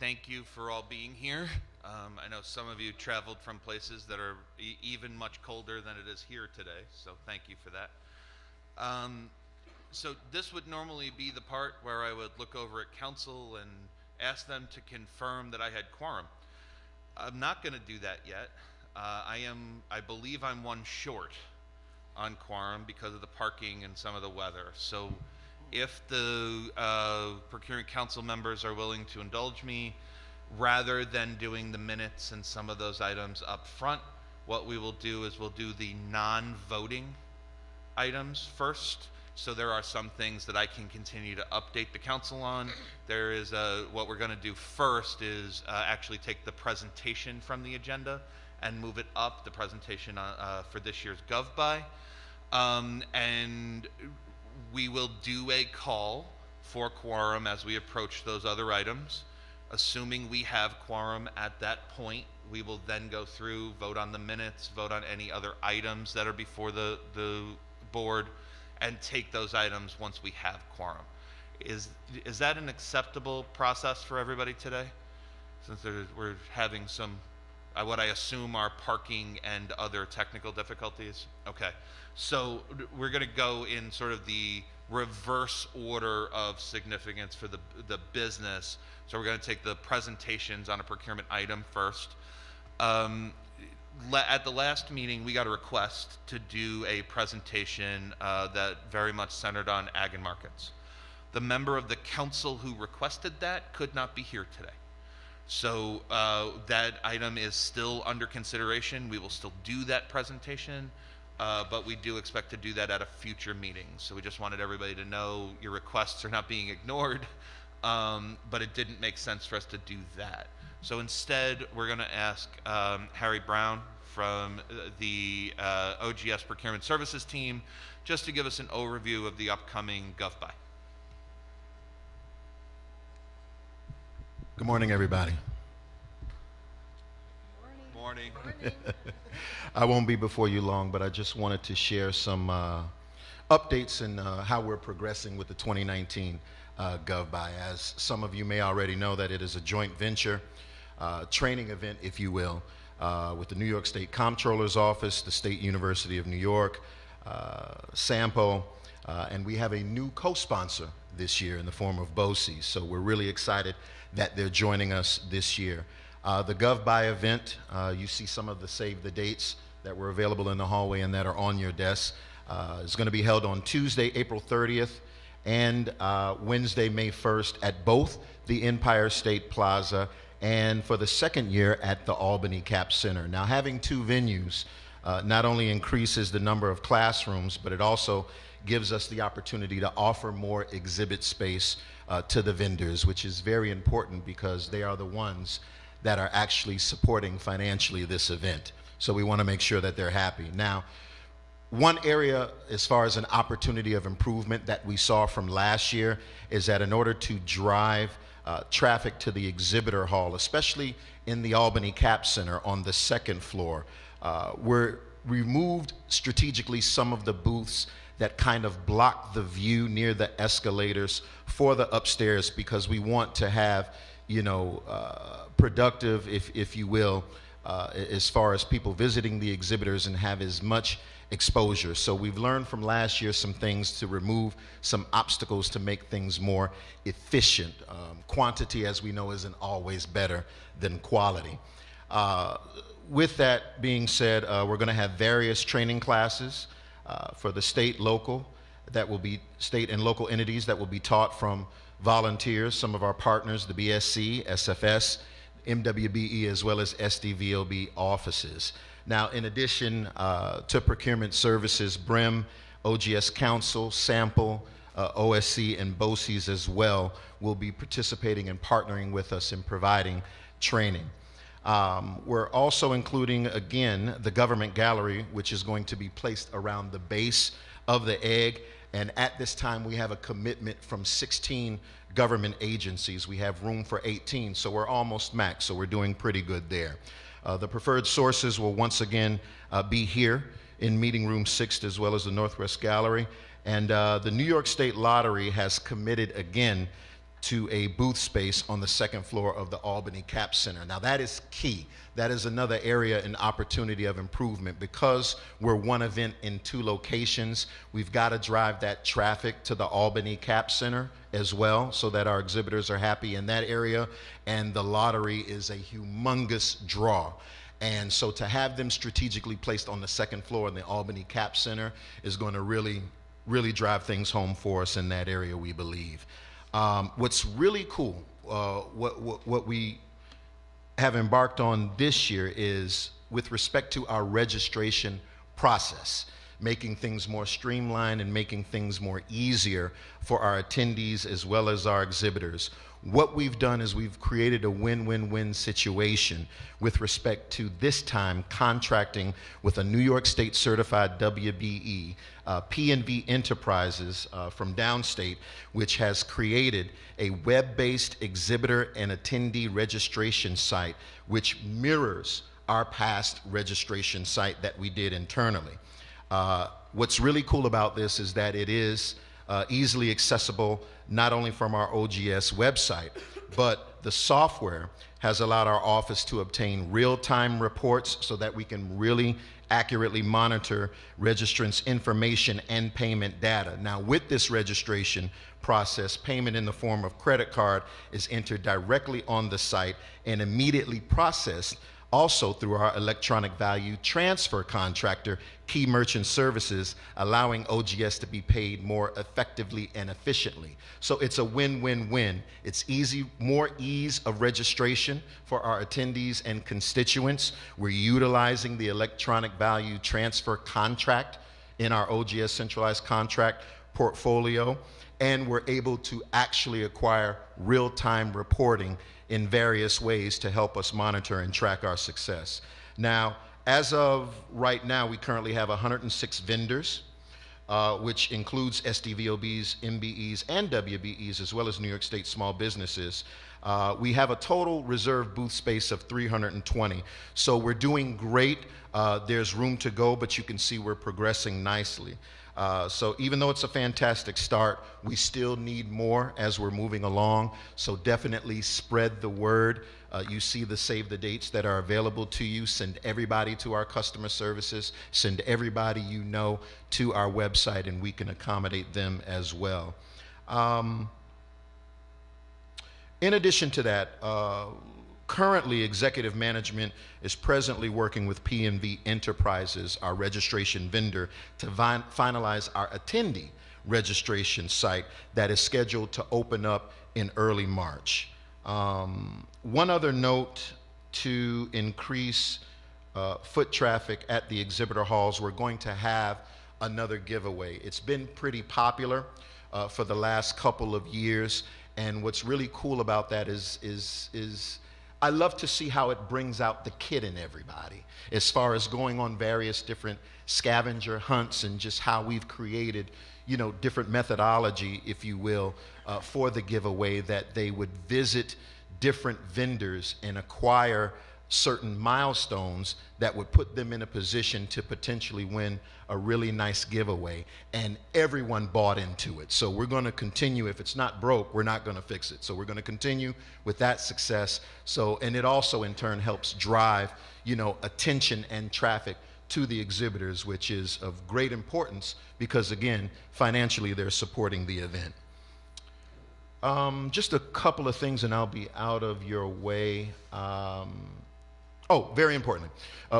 thank you for all being here. I know some of you traveled from places that are even much colder than it is here today, so thank you for that. So this would normally be the part where I would look over at council and ask them to confirm that I had quorum. I'm not going to do that yet. I believe I'm one short on quorum because of the parking and some of the weather. So if the Procurement Council members are willing to indulge me, rather than doing the minutes and some of those items up front, what we will do is we'll do the non-voting items first. So there are some things that I can continue to update the council on. There is what we're going to do first is actually take the presentation from the agenda and move it up, the presentation for this year's GovBuy. And we will do a call for quorum as we approach those other items. Assuming we have quorum at that point, we will then go through, vote on the minutes, vote on any other items that are before the board, and take those items once we have quorum. Is that an acceptable process for everybody today? Since we're having some, what I assume are parking and other technical difficulties? Okay, so we're going to go in sort of the reverse order of significance for the business. So we're going to take the presentations on a procurement item first. At the last meeting, we got a request to do a presentation that very much centered on ag and markets. The member of the council who requested that could not be here today. So that item is still under consideration. We will still do that presentation, but we do expect to do that at a future meeting. So we just wanted everybody to know your requests are not being ignored, but it didn't make sense for us to do that. So instead, we're going to ask Harry Brown from the OGS Procurement Services team just to give us an overview of the upcoming GovBuy. Good morning, everybody. Morning. I won't be before you long, but I just wanted to share some updates and how we're progressing with the 2019 GovBuy. As some of you may already know, that it is a joint venture training event, if you will, with the New York State Comptroller's Office, the State University of New York, SAMPO, and we have a new co-sponsor this year in the form of BOCES. So we're really excited that they're joining us this year. The GovBuy event, you see some of the save the dates that were available in the hallway and that are on your desk. Is going to be held on Tuesday, April 30th and Wednesday, May 1st at both the Empire State Plaza and for the second year at the Albany Cap Center. Now, having two venues not only increases the number of classrooms, but it also gives us the opportunity to offer more exhibit space to the vendors, which is very important because they are the ones that are actually supporting financially this event. So we want to make sure that they're happy. Now, one area as far as an opportunity of improvement that we saw from last year is that in order to drive traffic to the exhibitor hall, especially in the Albany Cap Center on the second floor, we're removed strategically some of the booths that kind of block the view near the escalators for the upstairs, because we want to have, you know, productive, if you will, as far as people visiting the exhibitors and have as much exposure. So we've learned from last year some things to remove some obstacles to make things more efficient. Quantity, as we know, isn't always better than quality. With that being said, we're going to have various training classes for the state, local, that will be state and local entities that will be taught from volunteers, some of our partners, the BSC, SFS, MWBE, as well as SDVOB offices. Now, in addition to procurement services, BRIM, OGS Council, Sample, OSC, and BOCES as well will be participating and partnering with us in providing training. We're also including, again, the government gallery, which is going to be placed around the base of the egg. And at this time, we have a commitment from 16 government agencies. We have room for 18, so we're almost max, so we're doing pretty good there. The preferred sources will once again be here in Meeting Room 6 as well as the Northwest Gallery. And the New York State Lottery has committed again to a booth space on the second floor of the Albany Cap Center. Now that is key. That is another area and opportunity of improvement. Because we're one event in 2 locations, we've got to drive that traffic to the Albany Cap Center as well, so that our exhibitors are happy in that area, and the lottery is a humongous draw. And so to have them strategically placed on the second floor in the Albany Cap Center is going to really drive things home for us in that area, we believe. What's really cool, what we have embarked on this year is with respect to our registration process, making things more streamlined and making things more easier for our attendees as well as our exhibitors. What we've done is we've created a win-win-win situation with respect to this time contracting with a New York State certified WBE, P&V Enterprises from downstate, which has created a web-based exhibitor and attendee registration site which mirrors our past registration site that we did internally. What's really cool about this is that it is easily accessible not only from our OGS website, but the software has allowed our office to obtain real-time reports so that we can really accurately monitor registrants' information and payment data. Now, with this registration process, payment in the form of credit card is entered directly on the site and immediately processed also through our electronic value transfer contractor, Key Merchant Services, allowing OGS to be paid more effectively and efficiently. So it's a win-win-win. It's easy, more ease of registration for our attendees and constituents. We're utilizing the electronic value transfer contract in our OGS centralized contract portfolio, and we're able to actually acquire real-time reporting in various ways to help us monitor and track our success. Now, as of right now, we currently have 106 vendors, which includes SDVOBs, MBEs, and WBEs, as well as New York State small businesses. We have a total reserved booth space of 320. So we're doing great. There's room to go, but you can see we're progressing nicely. So even though it's a fantastic start, we still need more as we're moving along. So definitely spread the word. You see the save the dates that are available to you. Send everybody to our customer services. Send everybody you know to our website, and we can accommodate them as well. In addition to that, currently, executive management is presently working with P&V Enterprises, our registration vendor, to finalize our attendee registration site that is scheduled to open up in early March. One other note to increase foot traffic at the exhibitor halls, we're going to have another giveaway. It's been pretty popular for the last couple of years, and what's really cool about that is I love to see how it brings out the kid in everybody as far as going on various different scavenger hunts and just how we've created, you know, different methodology, if you will, for the giveaway, that they would visit different vendors and acquire certain milestones that would put them in a position to potentially win a really nice giveaway, and everyone bought into it. So we're going to continue. If it's not broke, we're not going to fix it. So we're going to continue with that success. So, and it also in turn helps drive, you know, attention and traffic to the exhibitors, which is of great importance because, again, financially they're supporting the event. Just a couple of things and I'll be out of your way. Oh, very importantly,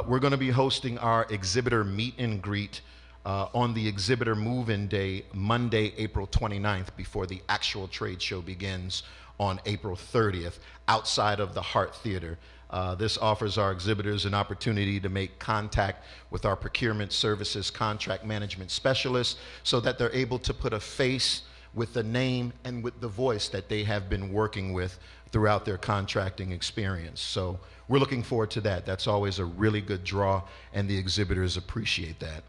we're going to be hosting our exhibitor meet and greet on the exhibitor move-in day, Monday, April 29th, before the actual trade show begins on April 30th, outside of the Hart Theater. This offers our exhibitors an opportunity to make contact with our procurement services contract management specialists so that they're able to put a face with the name and with the voice that they have been working with throughout their contracting experience. So we're looking forward to that. That's always a really good draw, and the exhibitors appreciate that.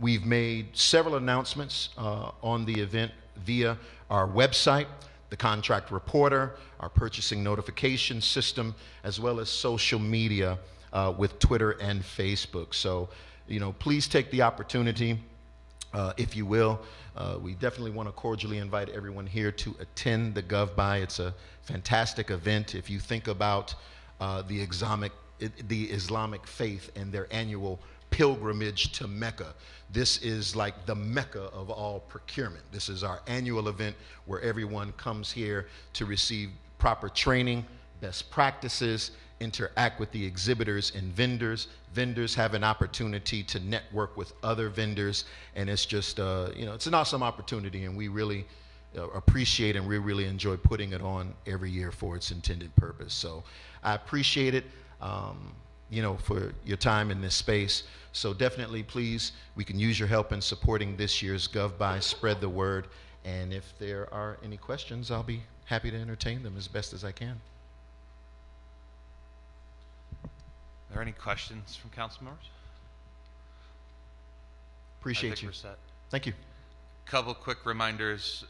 We've made several announcements on the event via our website, the contract reporter, our purchasing notification system, as well as social media with Twitter and Facebook. So, you know, please take the opportunity if you will. We definitely want to cordially invite everyone here to attend the GovBuy. It's a fantastic event. If you think about the Islamic faith and their annual pilgrimage to Mecca, this is like the Mecca of all procurement. This is our annual event where everyone comes here to receive proper training, best practices, interact with the exhibitors and vendors. Vendors have an opportunity to network with other vendors, and it's just, it's an awesome opportunity, and we really appreciate and we really enjoy putting it on every year for its intended purpose. So I appreciate it, for your time in this space. So definitely, please, we can use your help in supporting this year's GovBuy. Spread the word, and if there are any questions, I'll be happy to entertain them as best as I can. Are there any questions from council members? Appreciate you. We're set. Thank you. Couple quick reminders.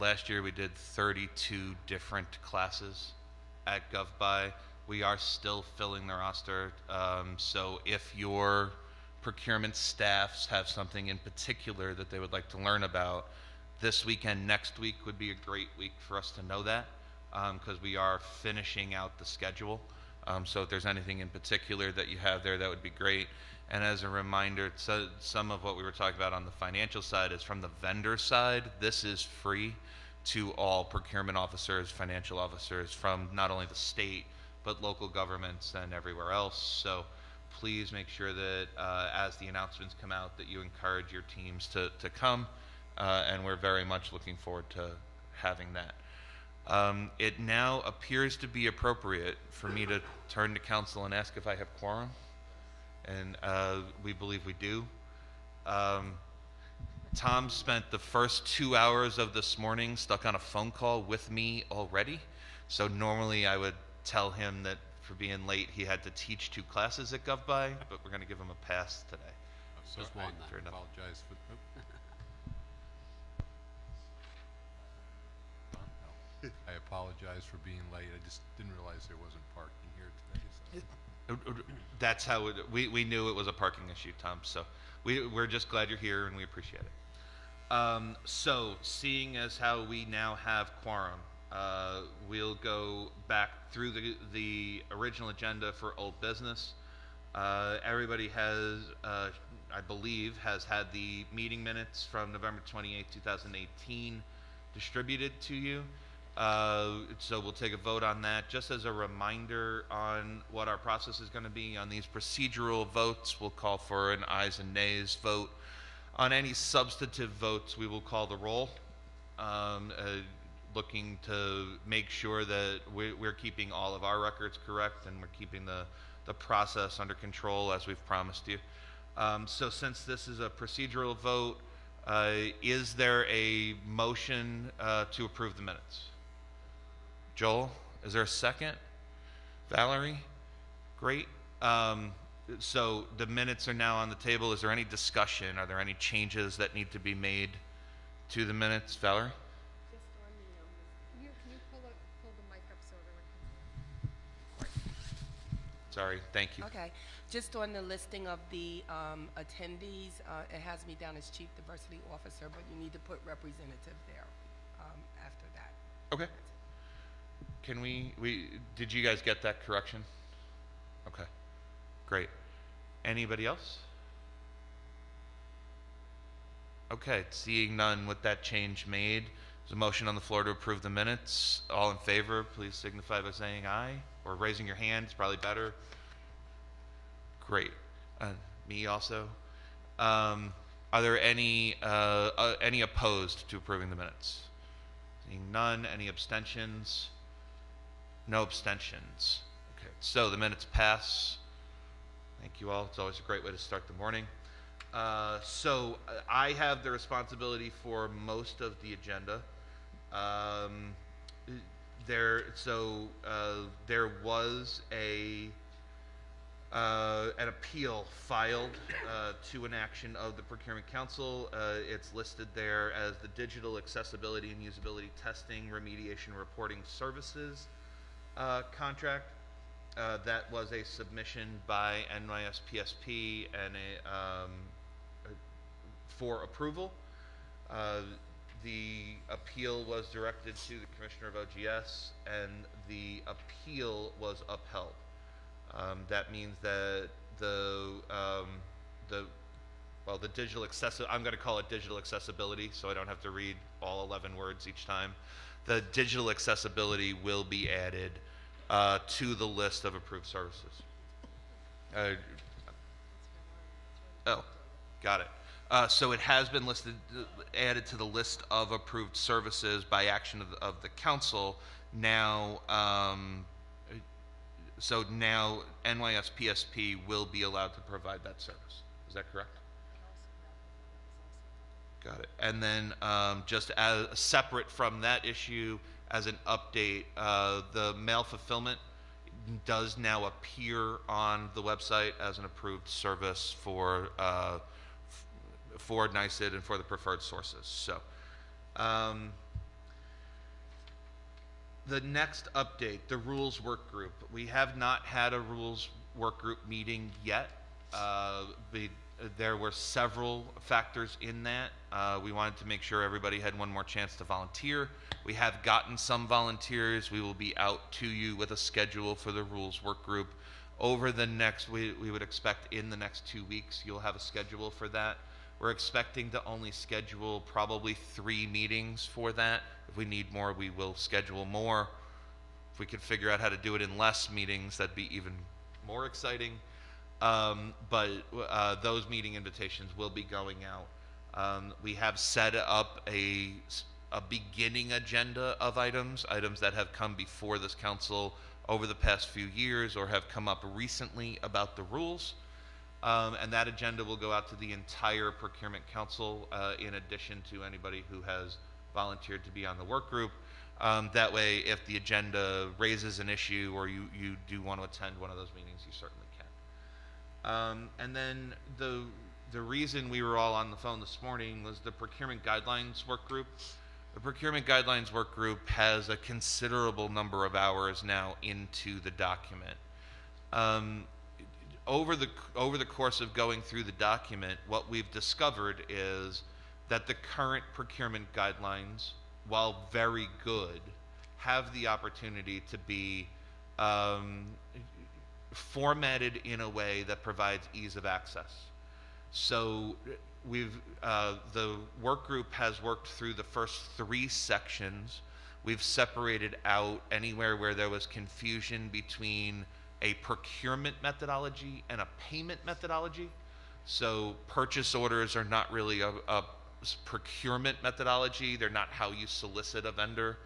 Last year we did 32 different classes at GovBuy. We are still filling the roster. So if your procurement staffs have something in particular that they would like to learn about, this weekend, next week would be a great week for us to know that, because we are finishing out the schedule. So if there's anything in particular that you have there, that would be great. And as a reminder, so some of what we were talking about on the financial side is from the vendor side. This is free to all procurement officers, financial officers from not only the state, but local governments and everywhere else. So please make sure that as the announcements come out, that you encourage your teams to come. And we're very much looking forward to having that. It now appears to be appropriate for me to turn to council and ask if I have quorum, and we believe we do. Tom spent the first 2 hours of this morning stuck on a phone call with me already, so normally I would tell him that for being late he had to teach 2 classes at GovBuy, but we're going to give him a pass today. So I apologize for I apologize for being late. I just didn't realize there wasn't parking here today. So. That's how we knew it was a parking issue, Tom. So we're just glad you're here and we appreciate it. So seeing as how we now have quorum, we'll go back through the original agenda for old business. Everybody has, I believe, has had the meeting minutes from November 28, 2018 distributed to you. So we'll take a vote on that. Just as a reminder on what our process is going to be on these procedural votes, we'll call for an ayes and nays vote. On any substantive votes, we will call the roll, looking to make sure that we're keeping all of our records correct and we're keeping the process under control as we've promised you. So since this is a procedural vote, is there a motion to approve the minutes? Joel, is there a second? Valerie? Great. So the minutes are now on the table. Is there any discussion? Are there any changes that need to be made to the minutes? Valerie? Just on the, can you pull the mic up so everyone can? Sorry, thank you. Okay, just on the listing of the attendees, it has me down as Chief Diversity Officer, but you need to put representative there after that. Okay. Can did you guys get that correction? Okay, great. Anybody else? Okay, seeing none with that change made, there's a motion on the floor to approve the minutes. All in favor, please signify by saying aye, or raising your hand, it's probably better. Great. Me also. Are there any opposed to approving the minutes? Seeing none, any abstentions? No abstentions. Okay, so the minutes pass. Thank you all. It's always a great way to start the morning. So I have the responsibility for most of the agenda. There was an appeal filed to an action of the Procurement Council. It's listed there as the Digital Accessibility and Usability Testing Remediation Reporting Services contract. That was a submission by NYS PSP and for approval. The appeal was directed to the Commissioner of OGS, and the appeal was upheld. That means that the digital I'm going to call it digital accessibility, so I don't have to read all 11 words each time. The digital accessibility will be added to the list of approved services. Oh, got it. So it has been added to the list of approved services by action of the council. Now, so now NYS PSP will be allowed to provide that service. Is that correct? Got it. And then just as separate from that issue, as an update, the mail fulfillment does now appear on the website as an approved service for NYSID and for the preferred sources. So the next update, the rules work group. We have not had a rules work group meeting yet. There were several factors in that. We wanted to make sure everybody had one more chance to volunteer. We have gotten some volunteers. We will be out to you with a schedule for the rules work group. Over the next, we would expect in the next 2 weeks, you'll have a schedule for that. We're expecting to only schedule probably 3 meetings for that. If we need more, we will schedule more. If we could figure out how to do it in less meetings, that'd be even more exciting. But those meeting invitations will be going out. We have set up a beginning agenda of items that have come before this council over the past few years or have come up recently about the rules. And that agenda will go out to the entire procurement council in addition to anybody who has volunteered to be on the work group. That way, if the agenda raises an issue or you do want to attend one of those meetings, you certainly can. And then the reason we were all on the phone this morning was the procurement guidelines work group. The procurement guidelines work group has a considerable number of hours now into the document. Over the course of going through the document, what we've discovered is that the current procurement guidelines, while very good, have the opportunity to be formatted in a way that provides ease of access. So the work group has worked through the first 3 sections. We've separated out anywhere where there was confusion between a procurement methodology and a payment methodology. So purchase orders are not really a procurement methodology. They're not how you solicit a vendor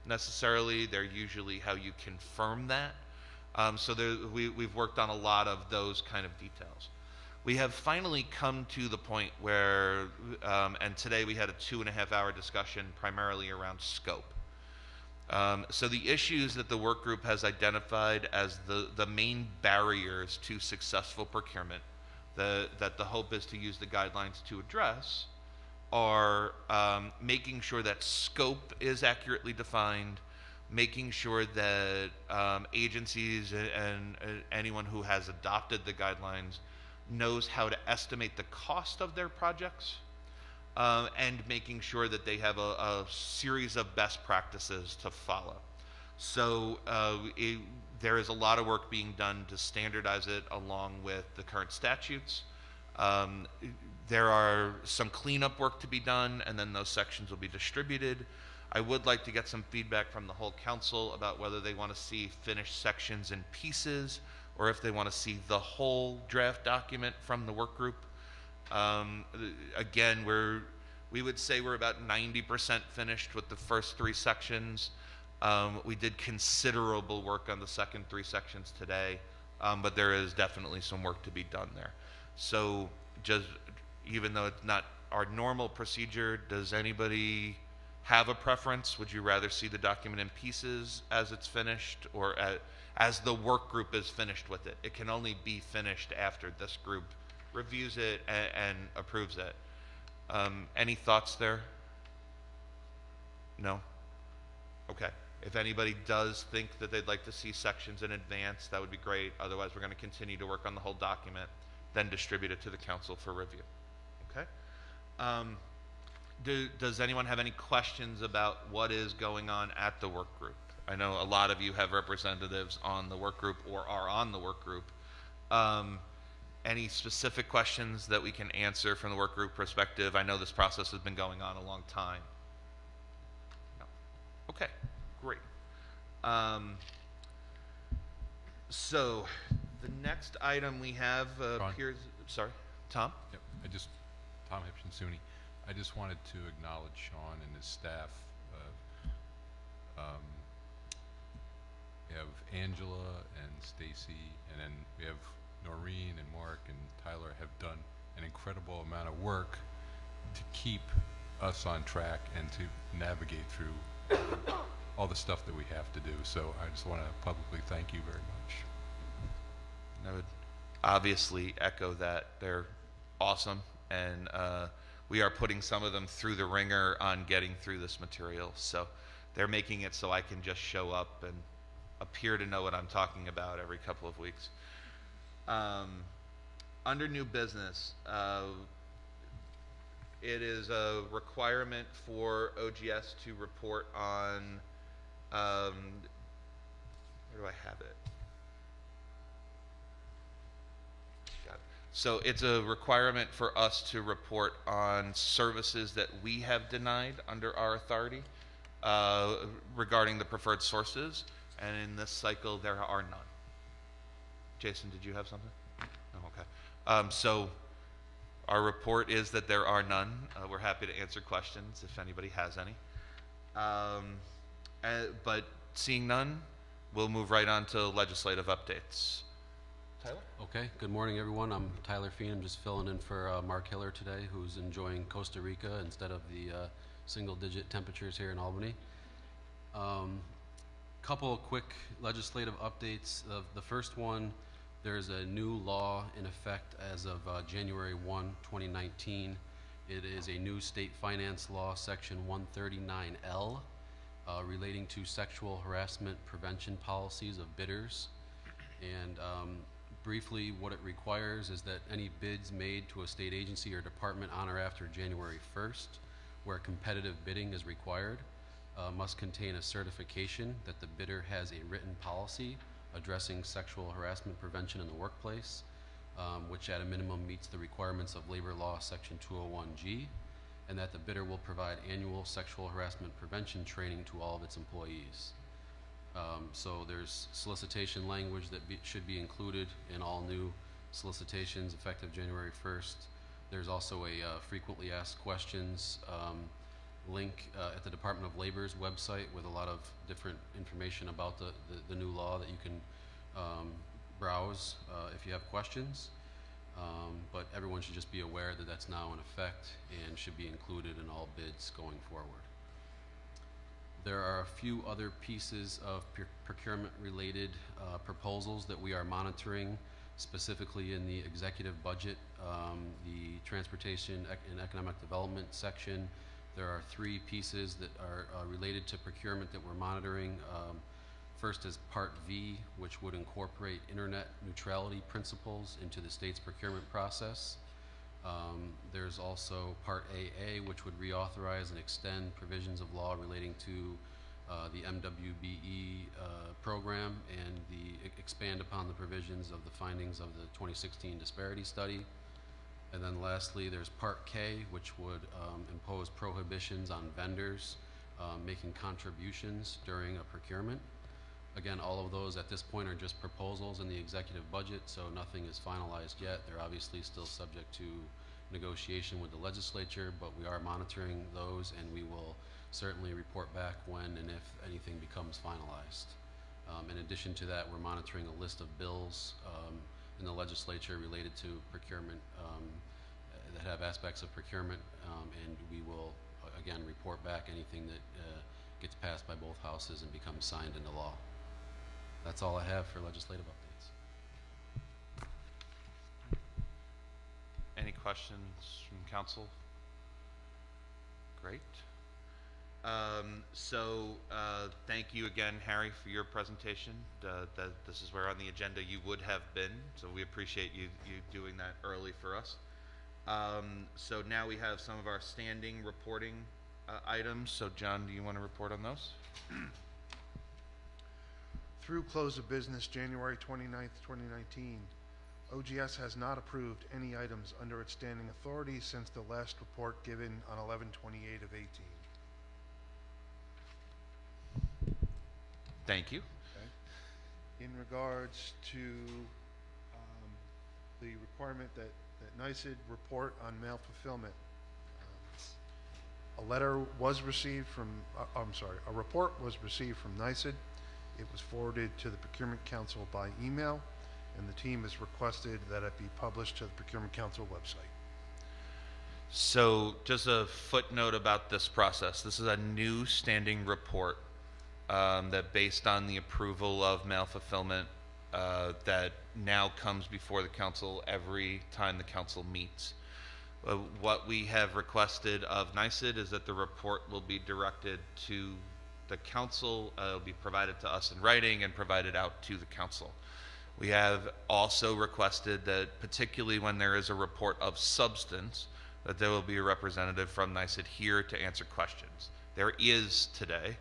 necessarily. They're usually how you confirm that. So we've worked on a lot of those kind of details. We have finally come to the point where, and today we had a 2.5-hour discussion primarily around scope. So the issues that the work group has identified as the main barriers to successful procurement that the hope is to use the guidelines to address are making sure that scope is accurately defined, making sure that agencies and anyone who has adopted the guidelines knows how to estimate the cost of their projects, and making sure that they have a series of best practices to follow. So there is a lot of work being done to standardize it along with the current statutes. There are some cleanup work to be done, and then those sections will be distributed. I would like to get some feedback from the whole council about whether they want to see finished sections in pieces or if they want to see the whole draft document from the work group. Again, we would say we're about 90% finished with the first 3 sections. We did considerable work on the second 3 sections today, but there is definitely some work to be done there. So just, even though it's not our normal procedure, does anybody have a preference? Would you rather see the document in pieces as it's finished, or as the work group is finished with it? It can only be finished after this group reviews it and approves it. Any thoughts there? No? Okay. If anybody does think that they'd like to see sections in advance, that would be great. Otherwise, we're going to continue to work on the whole document, then distribute it to the council for review. Okay? Um, does anyone have any questions about what is going on at the work group? I know a lot of you have representatives on the work group or are on the work group. Any specific questions that we can answer from the work group perspective? I know this process has been going on a long time. No. Okay, great. So the next item we have appears. Sorry, Tom? Yep, Tom Hipshin-Suni. I just wanted to acknowledge Sean and his staff. We have Angela and Stacy, and then we have Noreen and Mark and Tyler have done an incredible amount of work to keep us on track and to navigate through all the stuff that we have to do. So I just want to publicly thank you very much. I would obviously echo that. They're awesome, and we are putting some of them through the ringer on getting through this material. So they're making it so I can just show up and appear to know what I'm talking about every couple of weeks. Under new business, it is a requirement for OGS to report on, where do I have it? Got it. So it's a requirement for us to report on services that we have denied under our authority regarding the preferred sources, and in this cycle there are none. Jason, did you have something? Oh, okay. So our report is that there are none. We're happy to answer questions if anybody has any. But seeing none, we'll move right on to legislative updates. Tyler? Okay, good morning everyone. I'm Tyler Feen. I'm just filling in for Mark Hiller today, who's enjoying Costa Rica instead of the single-digit temperatures here in Albany. Couple of quick legislative updates. The first one, there's a new law in effect as of January 1, 2019. It is a new state finance law, section 139L, relating to sexual harassment prevention policies of bidders. And briefly, what it requires is that any bids made to a state agency or department on or after January 1st, where competitive bidding is required, must contain a certification that the bidder has a written policy addressing sexual harassment prevention in the workplace, which at a minimum meets the requirements of labor law section 201G, and that the bidder will provide annual sexual harassment prevention training to all of its employees. So there's solicitation language that should be included in all new solicitations effective January 1st. There's also a frequently asked questions link at the Department of Labor's website with a lot of different information about the new law that you can browse if you have questions. But everyone should just be aware that that's now in effect and should be included in all bids going forward. There are a few other pieces of procurement-related proposals that we are monitoring, specifically in the executive budget, the Transportation and Economic Development section. There are three pieces that are related to procurement that we're monitoring. First is Part V, which would incorporate internet neutrality principles into the state's procurement process. There's also Part AA, which would reauthorize and extend provisions of law relating to the MWBE program and expand upon the provisions of the findings of the 2016 disparity study. And then lastly, there's Part K, which would impose prohibitions on vendors making contributions during a procurement. Again, all of those at this point are just proposals in the executive budget, so nothing is finalized yet. They're obviously still subject to negotiation with the legislature, but we are monitoring those, and we will certainly report back when and if anything becomes finalized. In addition to that, we're monitoring a list of bills in the legislature related to procurement that have aspects of procurement, and we will again report back anything that gets passed by both houses and becomes signed into law. That's all I have for legislative updates. Any questions from council? Great. Thank you again, Harry, for your presentation. This is where on the agenda you would have been, so we appreciate you doing that early for us. So now we have some of our standing reporting items. So John, do you want to report on those? Through close of business January 29th, 2019, OGS has not approved any items under its standing authority since the last report given on 11/28 of 18. Thank you. Okay. In regards to the requirement that NYSED report on mail fulfillment, a letter was received from, a report was received from NYSED. It was forwarded to the Procurement Council by email, and the team has requested that it be published to the Procurement Council website. So just a footnote about this process. This is a new standing report that, based on the approval of mail fulfillment, that now comes before the council every time the council meets. What we have requested of NYSED is that the report will be directed to the council, will be provided to us in writing and provided out to the council. We have also requested that, particularly when there is a report of substance, that there will be a representative from NYSED here to answer questions. There is today.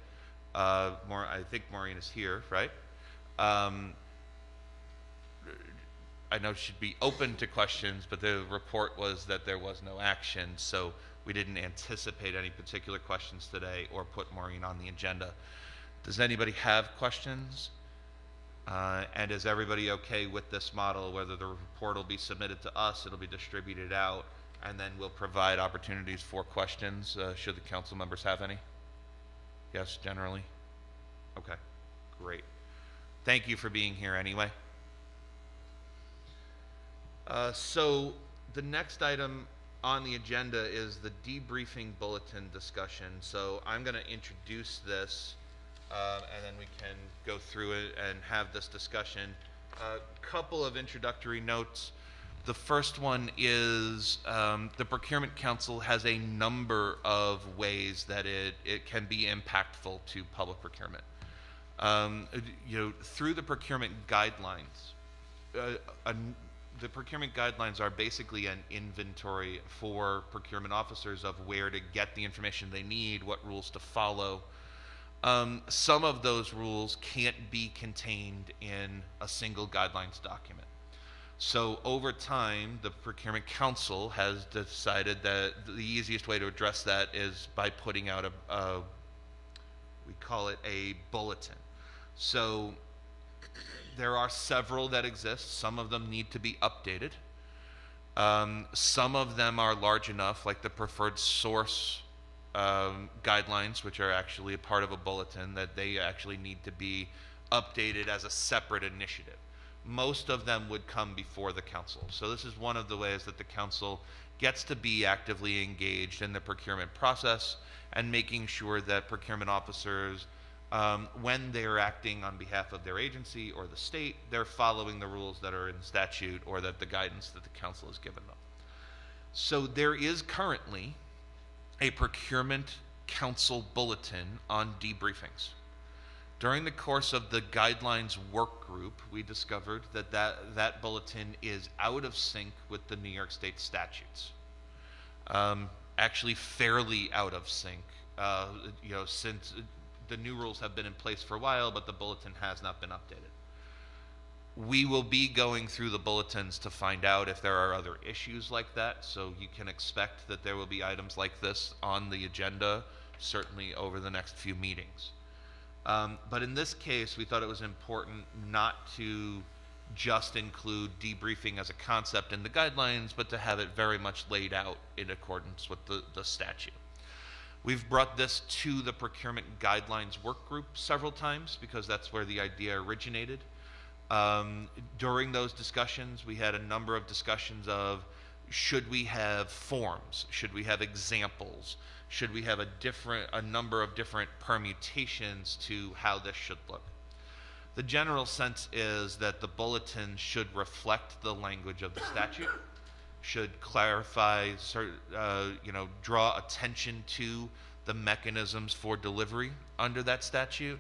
I think Maureen is here, right? I know she'd be open to questions, but the report was that there was no action, so we didn't anticipate any particular questions today or put Maureen on the agenda. Does anybody have questions? And is everybody okay with this model, whether the report will be submitted to us, it'll be distributed out, and then we'll provide opportunities for questions should the council members have any? Yes, generally? Okay, great. Thank you for being here anyway. So the next item on the agenda is the debriefing bulletin discussion. So I'm going to introduce this, and then we can go through it and have this discussion. A couple of introductory notes. The first one is the Procurement Council has a number of ways that it can be impactful to public procurement. Through the procurement guidelines, the procurement guidelines are basically an inventory for procurement officers of where to get the information they need, what rules to follow. Some of those rules can't be contained in a single guidelines document. So over time, the Procurement Council has decided that the easiest way to address that is by putting out we call it a bulletin. So there are several that exist. Some of them need to be updated. Some of them are large enough, like the preferred source guidelines, which are actually a part of a bulletin, that they actually need to be updated as a separate initiative. Most of them would come before the council. So this is one of the ways that the council gets to be actively engaged in the procurement process and making sure that procurement officers, when they're acting on behalf of their agency or the state, they're following the rules that are in statute or that the guidance that the council has given them. So there is currently a Procurement Council bulletin on debriefings. During the course of the guidelines work group, we discovered that bulletin is out of sync with the New York State statutes. Actually fairly out of sync, since the new rules have been in place for a while, but the bulletin has not been updated. We will be going through the bulletins to find out if there are other issues like that, so you can expect that there will be items like this on the agenda, certainly over the next few meetings. But in this case, we thought it was important not to just include debriefing as a concept in the guidelines, but to have it very much laid out in accordance with the statute. We've brought this to the procurement guidelines work group several times because that's where the idea originated. During those discussions, we had a number of discussions of, should we have forms? Should we have examples? Should we have a number of different permutations to how this should look? The general sense is that the bulletin should reflect the language of the statute, should clarify, draw attention to the mechanisms for delivery under that statute,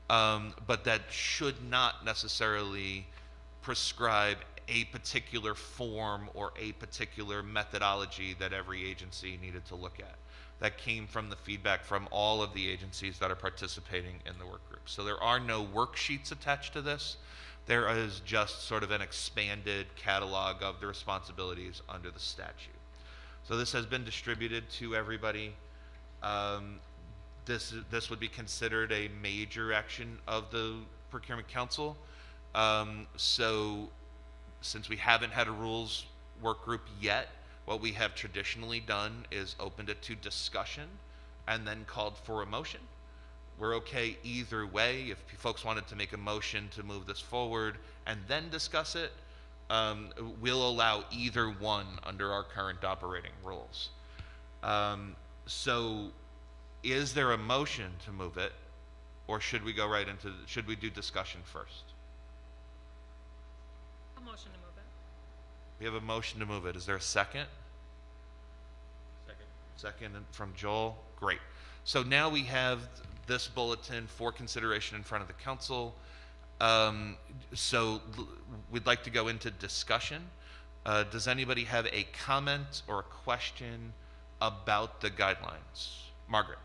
but that should not necessarily prescribe a particular form or a particular methodology that every agency needed to look at. That came from the feedback from all of the agencies that are participating in the work group. So there are no worksheets attached to this. There is just sort of an expanded catalog of the responsibilities under the statute. So this has been distributed to everybody. This would be considered a major action of the Procurement Council. So since we haven't had a rules work group yet, what we have traditionally done is opened it to discussion and then called for a motion. We're okay either way. If folks wanted to make a motion to move this forward and then discuss it, we'll allow either one under our current operating rules. So is there a motion to move it, or should we go right into, should we do discussion first? A motion to move it. We have a motion to move it. Is there a second? Second from Joel. Great. So now we have this bulletin for consideration in front of the council. We'd like to go into discussion. Does anybody have a comment or a question about the guidelines? Margaret.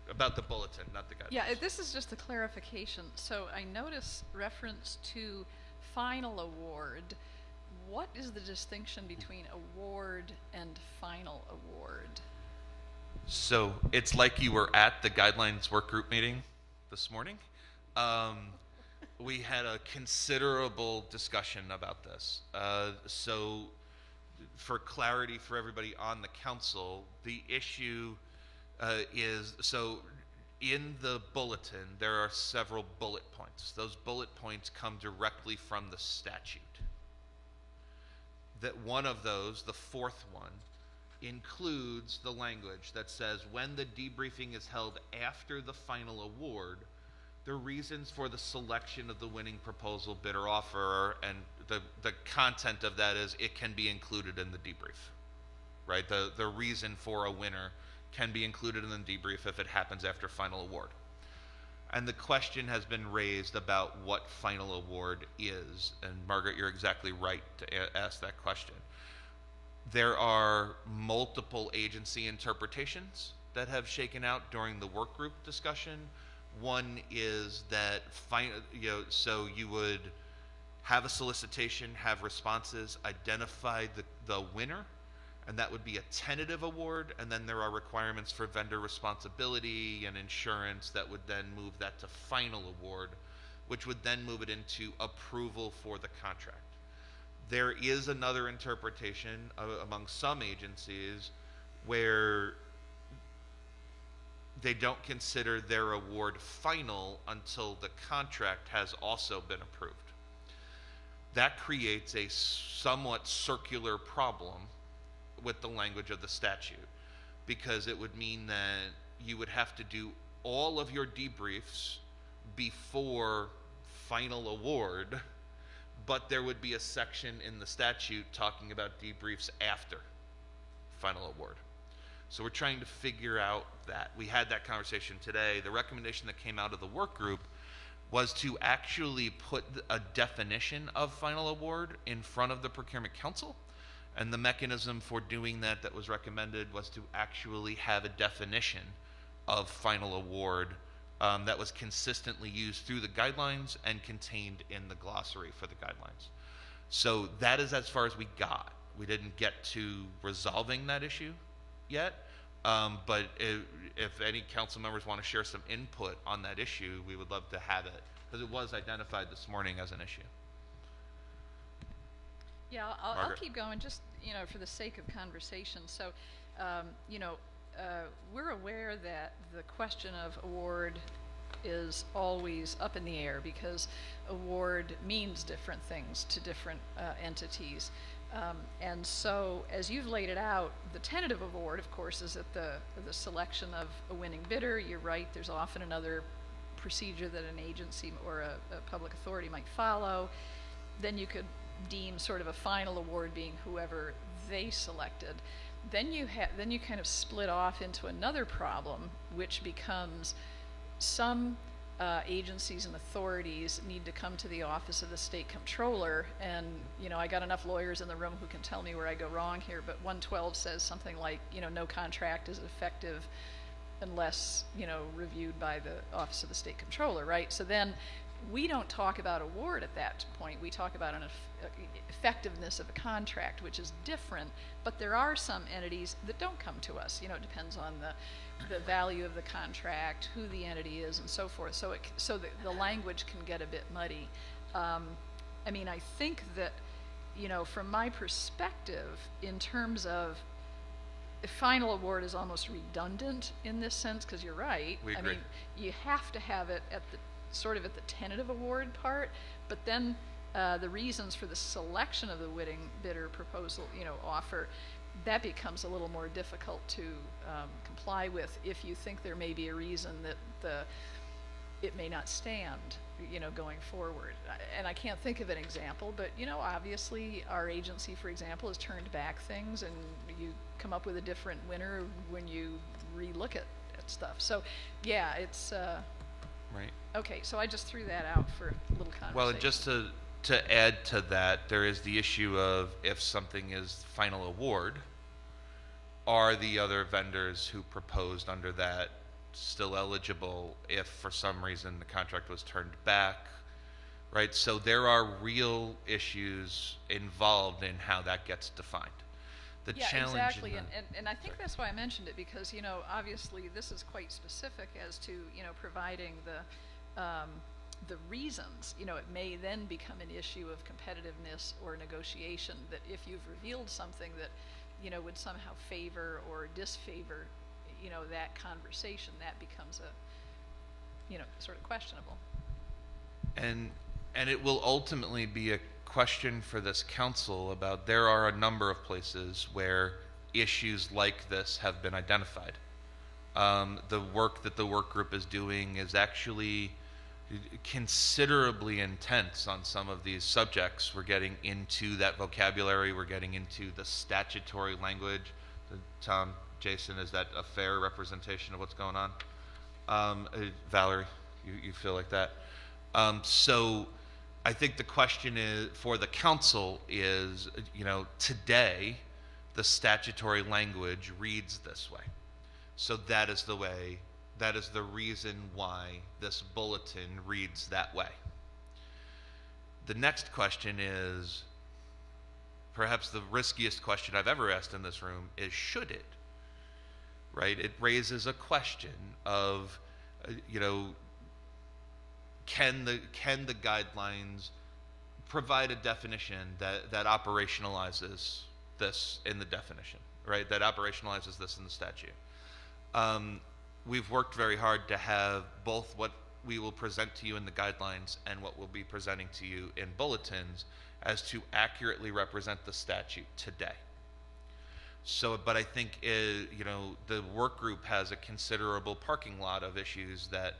About the bulletin, not the guidelines. Yeah, this is just a clarification. So I notice reference to final award. What is the distinction between award and final award? So it's like you were at the guidelines work group meeting this morning. We had a considerable discussion about this. So for clarity for everybody on the council, the issue is, so in the bulletin, there are several bullet points. Those bullet points come directly from the statute. That one of those, the fourth one, includes the language that says when the debriefing is held after the final award, the reasons for the selection of the winning proposal, bid, or offer, and the content of that is it can be included in the debrief, right? The reason for a winner can be included in the debrief if it happens after final award. And the question has been raised about what final award is. And Margaret, you're exactly right to ask that question. There are multiple agency interpretations that have shaken out during the work group discussion. One is that, so you would have a solicitation, have responses, identify the winner, and that would be a tentative award, and then there are requirements for vendor responsibility and insurance that would then move that to final award, which would then move it into approval for the contract. There is another interpretation among some agencies where they don't consider their award final until the contract has also been approved. That creates a somewhat circular problem with the language of the statute, because it would mean that you would have to do all of your debriefs before final award, but there would be a section in the statute talking about debriefs after final award. So we're trying to figure out that. We had that conversation today. The recommendation that came out of the work group was to actually put a definition of final award in front of the Procurement Council. And the mechanism for doing that was recommended was to actually have a definition of final award that was consistently used through the guidelines and contained in the glossary for the guidelines. So that is as far as we got. We didn't get to resolving that issue yet, but if any council members want to share some input on that issue, we would love to have it, because it was identified this morning as an issue. Yeah, I'll keep going, just, for the sake of conversation. So, we're aware that the question of award is always up in the air, because award means different things to different entities. And so, as you've laid it out, the tentative award, of course, is at the selection of a winning bidder. You're right, there's often another procedure that an agency or a public authority might follow. Then you could deem sort of a final award being whoever they selected. Then you kind of split off into another problem, which becomes some agencies and authorities need to come to the office of the state comptroller, and I got enough lawyers in the room who can tell me where I go wrong here, but 112 says something like no contract is effective unless reviewed by the office of the state comptroller, right? So then we don't talk about award at that point. We talk about an effectiveness of a contract, which is different, but there are some entities that don't come to us. It depends on the value of the contract, who the entity is, and so forth. So the language can get a bit muddy. I think that, from my perspective, in terms of the final award is almost redundant in this sense, because you're right. We agree. You have to have it at the sort of at the tentative award part, but then the reasons for the selection of the winning bidder proposal, offer, that becomes a little more difficult to comply with if you think there may be a reason that it may not stand, going forward. And I can't think of an example, but obviously our agency, for example, has turned back things, and you come up with a different winner when you relook at stuff. So yeah, it's right. Okay, so I just threw that out for a little conversation. Well, and just to add to that, there is the issue of if something is final award, are the other vendors who proposed under that still eligible if for some reason the contract was turned back, right? So there are real issues involved in how that gets defined. The challenge exactly, and I think that's why I mentioned it, because obviously this is quite specific as to providing the reasons. It may then become an issue of competitiveness or negotiation, that if you've revealed something that would somehow favor or disfavor that conversation, that becomes a sort of questionable. And it will ultimately be a question for this council about, there are a number of places where issues like this have been identified. The work that the work group is doing is actually considerably intense on some of these subjects. We're getting into that vocabulary, we're getting into the statutory language. Tom, Jason, is that a fair representation of what's going on? Valerie, you feel like that? So I think the question is, for the council is, today the statutory language reads this way. So that is the reason why this bulletin reads that way. The next question is, perhaps the riskiest question I've ever asked in this room, is should it? Right? It raises a question of, can the guidelines provide a definition that operationalizes this in the definition, right? That operationalizes this in the statute. We've worked very hard to have both what we will present to you in the guidelines and what we'll be presenting to you in bulletins as to accurately represent the statute today. So, but I think, the work group has a considerable parking lot of issues that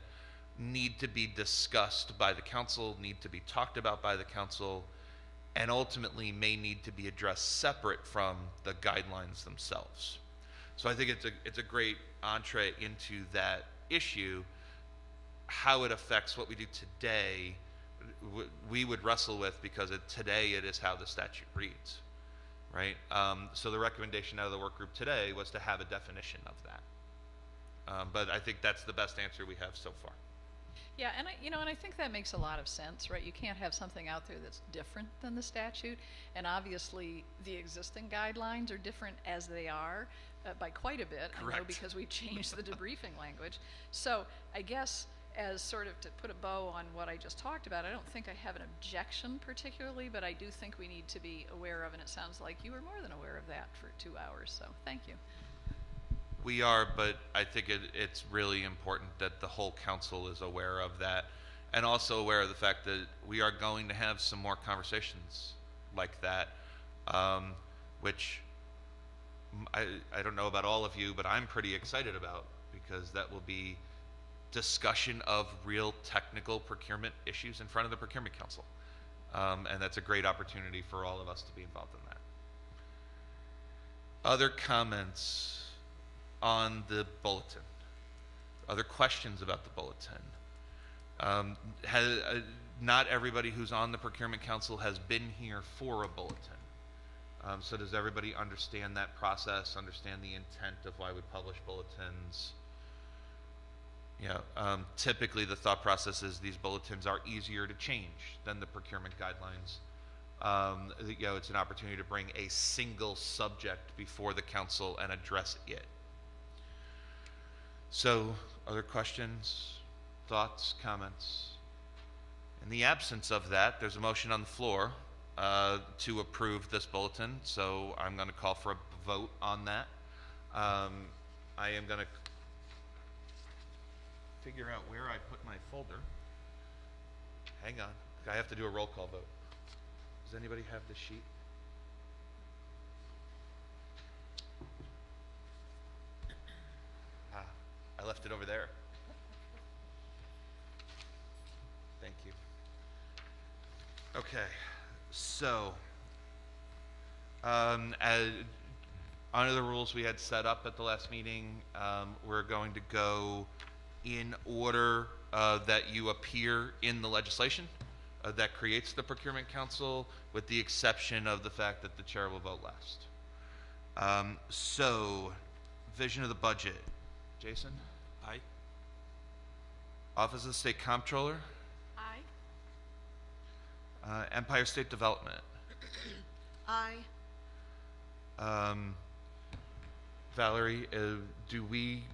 need to be discussed by the council, need to be talked about by the council, and ultimately may need to be addressed separate from the guidelines themselves. So I think it's a great entree into that issue. How it affects what we do today, we would wrestle with, because today it is how the statute reads, right? So the recommendation out of the work group today was to have a definition of that. But I think that's the best answer we have so far. Yeah, and I think that makes a lot of sense, right? You can't have something out there that's different than the statute, and obviously the existing guidelines are different as they are by quite a bit. Correct. I know, because we changed the debriefing language. So I guess, as sort of to put a bow on what I just talked about, I don't think I have an objection particularly, but I do think we need to be aware of, and it sounds like you were more than aware of that for 2 hours, so thank you. We are, but I think it's really important that the whole council is aware of that, and also aware of the fact that we are going to have some more conversations like that, which I don't know about all of you, but I'm pretty excited about, because that will be discussion of real technical procurement issues in front of the Procurement Council. And that's a great opportunity for all of us to be involved in that. Other comments on the bulletin? Other questions about the bulletin? Not everybody who's on the procurement council has been here for a bulletin. So does everybody understand that process, understand the intent of why we publish bulletins? Yeah, typically the thought process is these bulletins are easier to change than the procurement guidelines. It's an opportunity to bring a single subject before the council and address it. So, other questions, thoughts, comments? In the absence of that, there's a motion on the floor to approve this bulletin, so I'm going to call for a vote on that. I am going to figure out where I put my folder. Hang on, I have to do a roll call vote. Does anybody have the sheet? I left it over there. Thank you. Okay, so under the rules we had set up at the last meeting, we're going to go in order that you appear in the legislation that creates the procurement council, with the exception of the fact that the chair will vote last. So, vision of the budget. Jason? Aye. Office of the State Comptroller? Aye. Empire State Development? Aye. Valerie, do we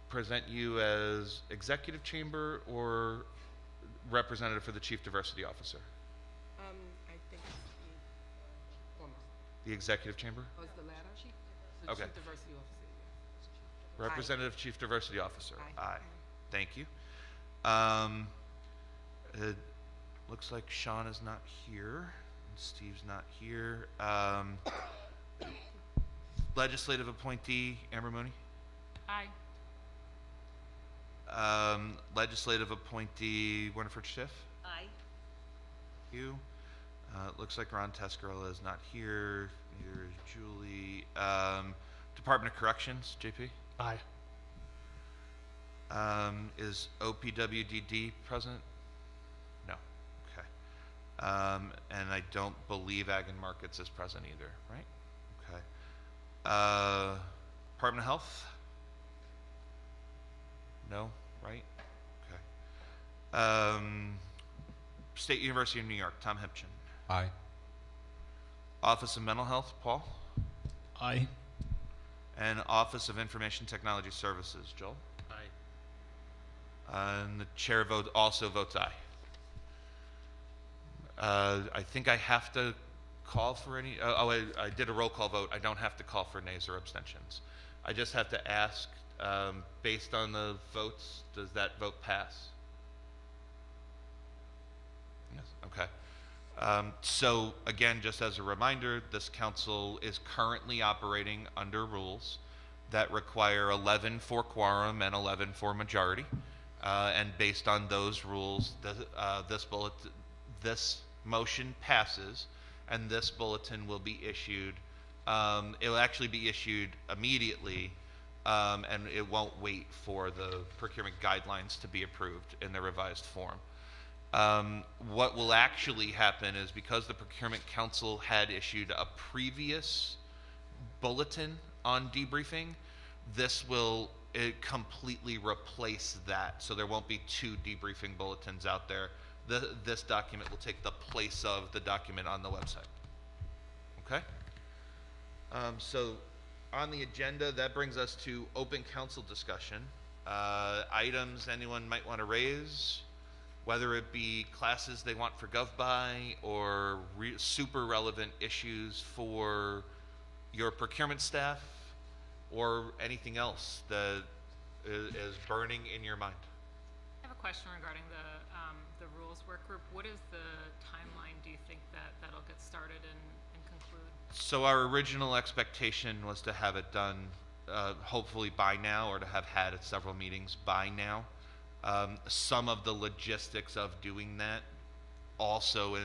present you as executive chamber or representative for the Chief Diversity Officer? I think it's the, The executive chamber? was the latter? The Okay. Chief Diversity Officer, yes. Representative Chief Diversity Officer? Aye. Thank you. It looks like Sean is not here, and Steve's not here. Legislative appointee, Amber Mooney? Aye. Legislative appointee, Winifred Schiff? Aye. You. Looks like Ron Tescarella is not here. Neither is Julie. Department of Corrections, JP? Aye. Is OPWDD present? No. Okay. And I don't believe Ag and Markets is present either, right? Okay. Department of Health? No, right? Okay. State University of New York, Tom Hipchin. Aye. Office of Mental Health, Paul. Aye. And Office of Information Technology Services, Joel. Aye. And the chair also votes aye. I think I have to call for any, I did a roll call vote. I don't have to call for nays or abstentions. I just have to ask, based on the votes, does that vote pass? Yes, okay. So again, just as a reminder, this council is currently operating under rules that require 11 for quorum and 11 for majority. And based on those rules, this motion passes, and this bulletin will be issued. It will actually be issued immediately, and it won't wait for the procurement guidelines to be approved in the revised form. What will actually happen is, because the Procurement Council had issued a previous bulletin on debriefing, this will completely replace that. So there won't be two debriefing bulletins out there. This document will take the place of the document on the website. Okay? So on the agenda, that brings us to open council discussion. Items anyone might want to raise, whether it be classes they want for GovBuy or super relevant issues for your procurement staff, or anything else that is burning in your mind. I have a question regarding the rules work group. What is the timeline, do you think, that'll get started and conclude? So our original expectation was to have it done hopefully by now, or to have had several meetings by now. Some of the logistics of doing that also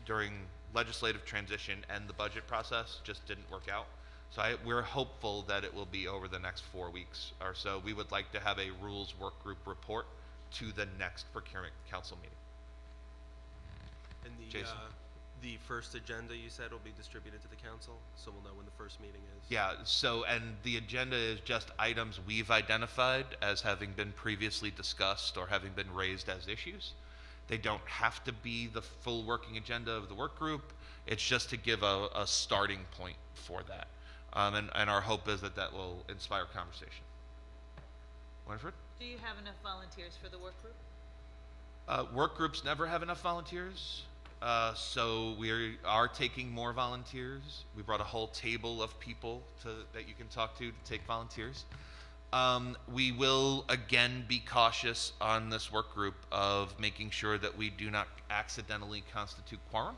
during legislative transition and the budget process just didn't work out. So we're hopeful that it will be over the next 4 weeks or so. We would like to have a rules work group report to the next procurement council meeting. And Jason? the first agenda you said will be distributed to the council, so we'll know when the first meeting is. Yeah, so, and the agenda is just items we've identified as having been previously discussed or having been raised as issues. They don't have to be the full working agenda of the work group. It's just to give a starting point for that. And our hope is that that will inspire conversation. Winifred? Do you have enough volunteers for the work group? Work groups never have enough volunteers. So we are taking more volunteers. We brought a whole table of people that you can talk to take volunteers. We will again be cautious on this work group of making sure that we do not accidentally constitute quorum.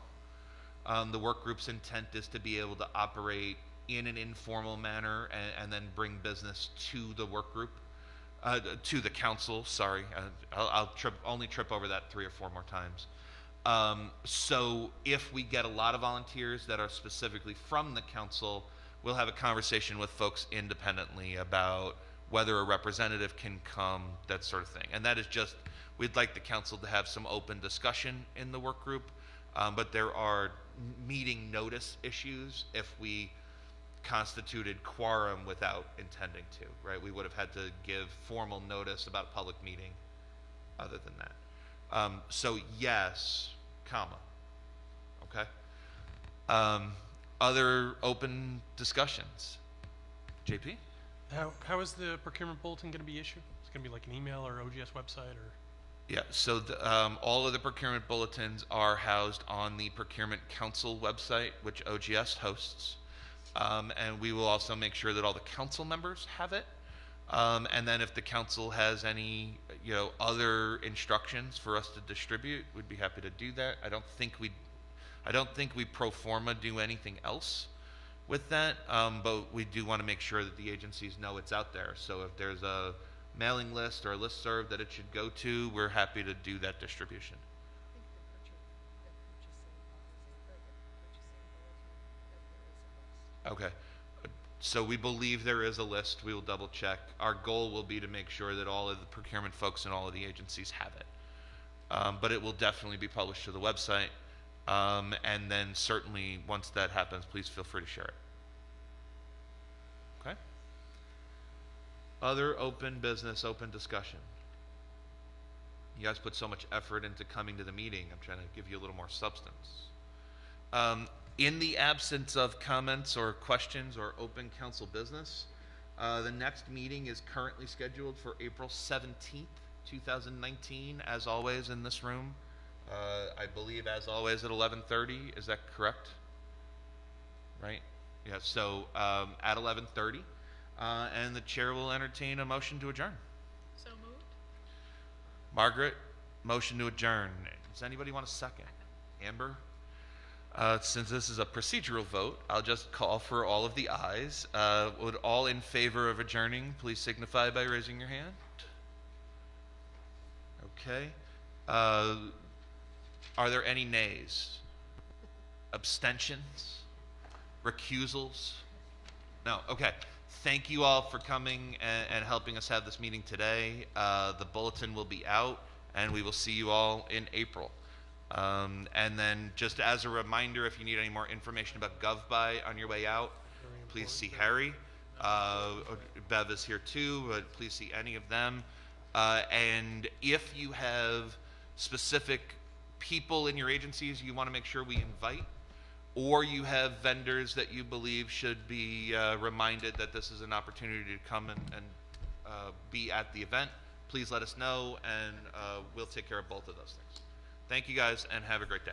The work group's intent is to be able to operate in an informal manner and then bring business to the work group, to the council, sorry. I'll only trip over that 3 or 4 more times. So if we get a lot of volunteers that are specifically from the council, we'll have a conversation with folks independently about whether a representative can come, that sort of thing. And that is just, we'd like the council to have some open discussion in the work group, but there are meeting notice issues if we constituted quorum without intending to, right? We would have had to give formal notice about a public meeting other than that. So yes, comma, okay? Other open discussions? JP? How is the procurement bulletin going to be issued? It's going to be like an email or OGS website or? Yeah, so all of the procurement bulletins are housed on the Procurement Council website, which OGS hosts. And we will also make sure that all the council members have it. And then if the council has any, other instructions for us to distribute, we'd be happy to do that. I don't think we pro forma do anything else with that, but we do want to make sure that the agencies know it's out there. So if there's a mailing list or a listserv that it should go to, we're happy to do that distribution. Okay. So we believe there is a list. We will double check. Our goal will be to make sure that all of the procurement folks and all of the agencies have it. But it will definitely be published to the website. And then certainly once that happens, please feel free to share it. Okay? Other open business, open discussion. You guys put so much effort into coming to the meeting. I'm trying to give you a little more substance. In the absence of comments or questions or open council business, the next meeting is currently scheduled for April 17th, 2019, as always in this room. I believe as always at 11:30, is that correct? Right? Yeah, so at 11:30, and the chair will entertain a motion to adjourn. So moved. Margaret, motion to adjourn. Does anybody want a second? Amber? Since this is a procedural vote, I'll just call for all of the ayes. Would all in favor of adjourning please signify by raising your hand? Okay. Are there any nays? Abstentions? Recusals? No. Okay. Thank you all for coming and helping us have this meeting today. The bulletin will be out, and we will see you all in April. And then just as a reminder, if you need any more information about GovBuy on your way out, please see Harry. Bev is here too, but please see any of them. And if you have specific people in your agencies you want to make sure we invite, or you have vendors that you believe should be reminded that this is an opportunity to come and be at the event, please let us know, and we'll take care of both of those things. Thank you guys, and have a great day.